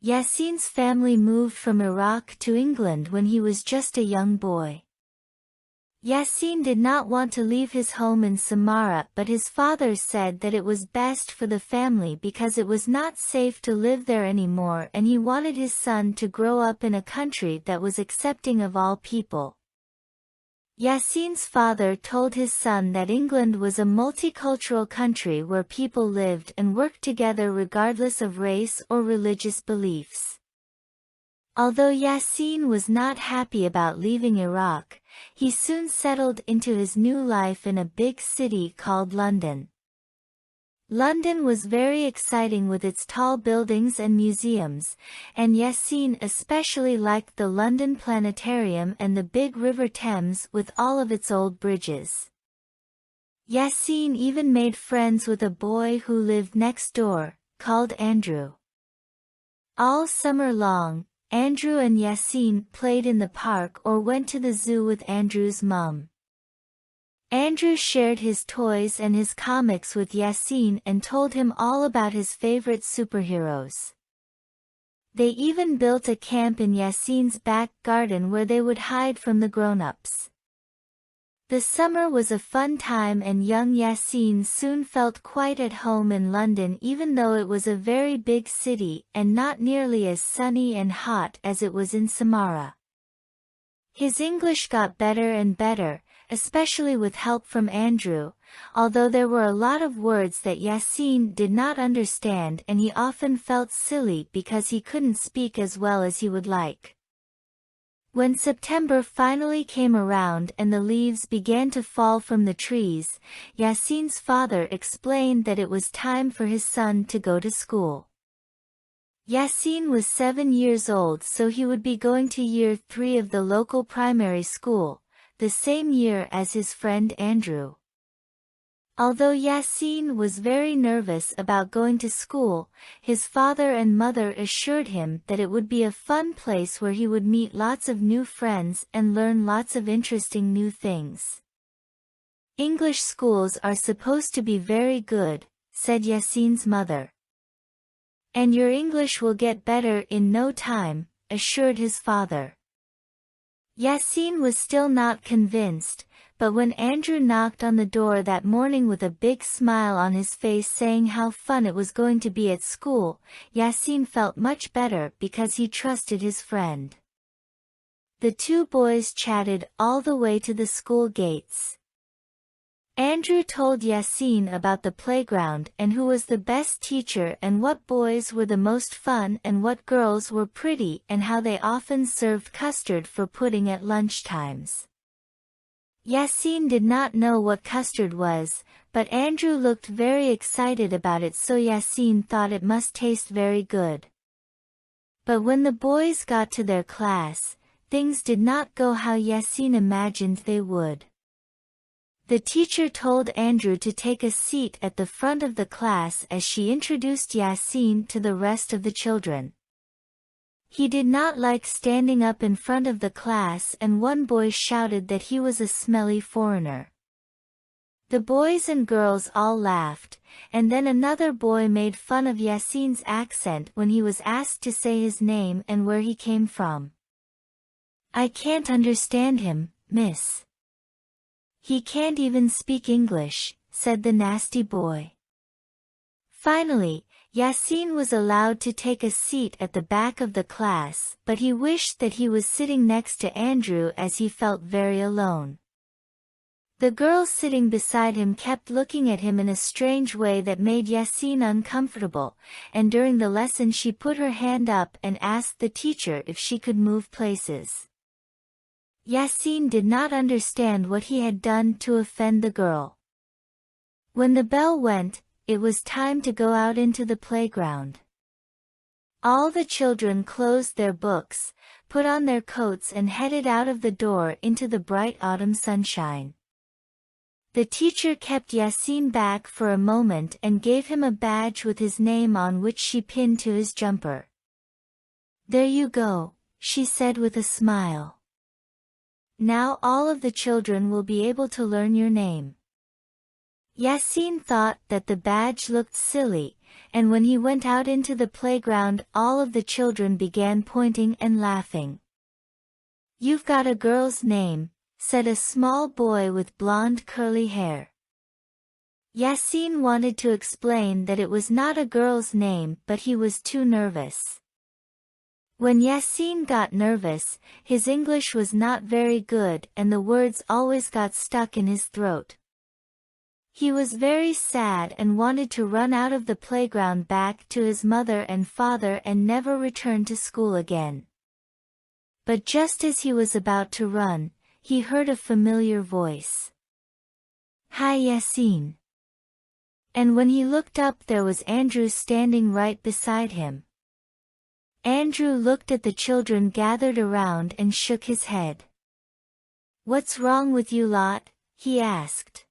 Yasin's family moved from Iraq to England when he was just a young boy. Yasin did not want to leave his home in Samarra, but his father said that it was best for the family because it was not safe to live there anymore, and he wanted his son to grow up in a country that was accepting of all people. Yasin's father told his son that England was a multicultural country where people lived and worked together regardless of race or religious beliefs. Although Yasin was not happy about leaving Iraq, he soon settled into his new life in a big city called London. London was very exciting with its tall buildings and museums, and Yasin especially liked the London Planetarium and the big River Thames with all of its old bridges. Yasin even made friends with a boy who lived next door, called Andrew. All summer long, Andrew and Yasin played in the park or went to the zoo with Andrew's mum. Andrew shared his toys and his comics with Yasin and told him all about his favorite superheroes. They even built a camp in Yasin's back garden where they would hide from the grown-ups. The summer was a fun time and young Yasin soon felt quite at home in London, even though it was a very big city and not nearly as sunny and hot as it was in Samarra. His English got better and better, especially with help from Andrew, although there were a lot of words that Yasin did not understand and he often felt silly because he couldn't speak as well as he would like. When September finally came around and the leaves began to fall from the trees, Yasin's father explained that it was time for his son to go to school. Yasin was 7 years old, so he would be going to year 3 of the local primary school, the same year as his friend Andrew. Although Yasin was very nervous about going to school, his father and mother assured him that it would be a fun place where he would meet lots of new friends and learn lots of interesting new things. English schools are supposed to be very good, said Yasin's mother. And your English will get better in no time, assured his father. Yasin was still not convinced, but when Andrew knocked on the door that morning with a big smile on his face saying how fun it was going to be at school, Yasin felt much better because he trusted his friend. The two boys chatted all the way to the school gates. Andrew told Yasin about the playground and who was the best teacher and what boys were the most fun and what girls were pretty and how they often served custard for pudding at lunchtimes. Yasin did not know what custard was, but Andrew looked very excited about it, so Yasin thought it must taste very good. But when the boys got to their class, things did not go how Yasin imagined they would. The teacher told Andrew to take a seat at the front of the class as she introduced Yasin to the rest of the children. He did not like standing up in front of the class, and one boy shouted that he was a smelly foreigner. The boys and girls all laughed, and then another boy made fun of Yasin's accent when he was asked to say his name and where he came from. "I can't understand him, miss. He can't even speak English," said the nasty boy. Finally, Yasin was allowed to take a seat at the back of the class, but he wished that he was sitting next to Andrew as he felt very alone. The girl sitting beside him kept looking at him in a strange way that made Yasin uncomfortable, and during the lesson she put her hand up and asked the teacher if she could move places. Yasin did not understand what he had done to offend the girl. When the bell went, it was time to go out into the playground. All the children closed their books, put on their coats and headed out of the door into the bright autumn sunshine. The teacher kept Yasin back for a moment and gave him a badge with his name on, which she pinned to his jumper. "There you go," she said with a smile. "Now all of the children will be able to learn your name." Yasin thought that the badge looked silly, and when he went out into the playground all of the children began pointing and laughing. "You've got a girl's name," said a small boy with blonde curly hair. Yasin wanted to explain that it was not a girl's name, but he was too nervous. When Yasin got nervous, his English was not very good and the words always got stuck in his throat. He was very sad and wanted to run out of the playground back to his mother and father and never return to school again. But just as he was about to run, he heard a familiar voice. "Hi, Yasin." And when he looked up, there was Andrew standing right beside him. Andrew looked at the children gathered around and shook his head. "What's wrong with you lot?" he asked.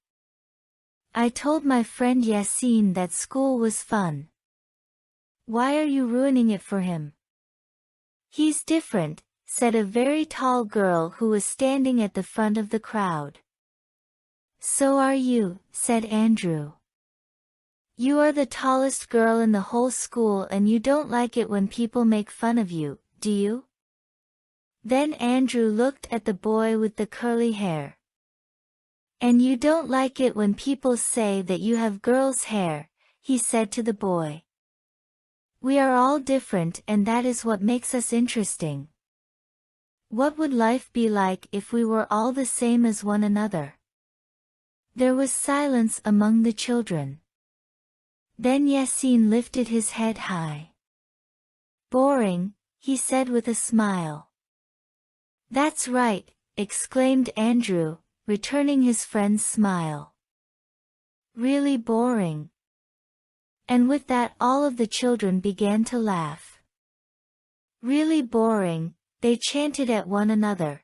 "I told my friend Yasin that school was fun. Why are you ruining it for him?" "He's different," said a very tall girl who was standing at the front of the crowd. "So are you," said Andrew. "You are the tallest girl in the whole school and you don't like it when people make fun of you, do you?" Then Andrew looked at the boy with the curly hair. "And you don't like it when people say that you have girl's hair," he said to the boy. "We are all different and that is what makes us interesting. What would life be like if we were all the same as one another?" There was silence among the children. Then Yasin lifted his head high. "Boring," he said with a smile. "That's right," exclaimed Andrew, returning his friend's smile. "Really boring." And with that all of the children began to laugh. "Really boring," they chanted at one another.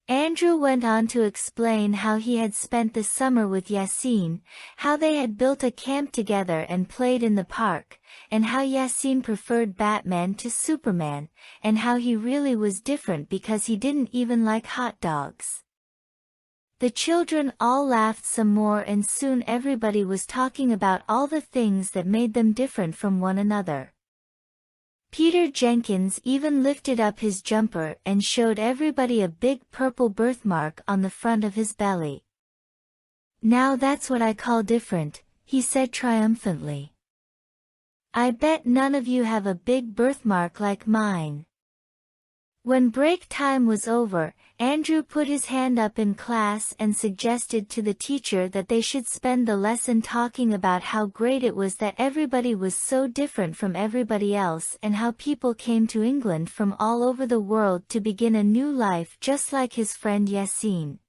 Andrew went on to explain how he had spent the summer with Yasin, how they had built a camp together and played in the park, and how Yasin preferred Batman to Superman, and how he really was different because he didn't even like hot dogs. The children all laughed some more and soon everybody was talking about all the things that made them different from one another. Peter Jenkins even lifted up his jumper and showed everybody a big purple birthmark on the front of his belly. "Now that's what I call different," he said triumphantly. "I bet none of you have a big birthmark like mine." When break time was over, Andrew put his hand up in class and suggested to the teacher that they should spend the lesson talking about how great it was that everybody was so different from everybody else and how people came to England from all over the world to begin a new life just like his friend Yasin.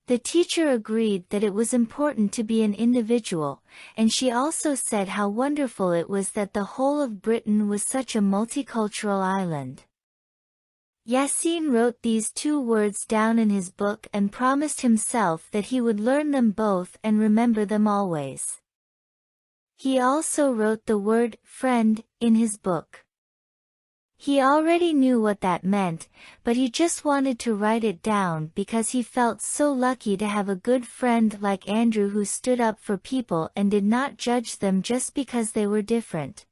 The teacher agreed that it was important to be an individual, and she also said how wonderful it was that the whole of Britain was such a multicultural island. Yasin wrote these 2 words down in his book and promised himself that he would learn them both and remember them always. He also wrote the word friend in his book. He already knew what that meant, but he just wanted to write it down because he felt so lucky to have a good friend like Andrew who stood up for people and did not judge them just because they were different.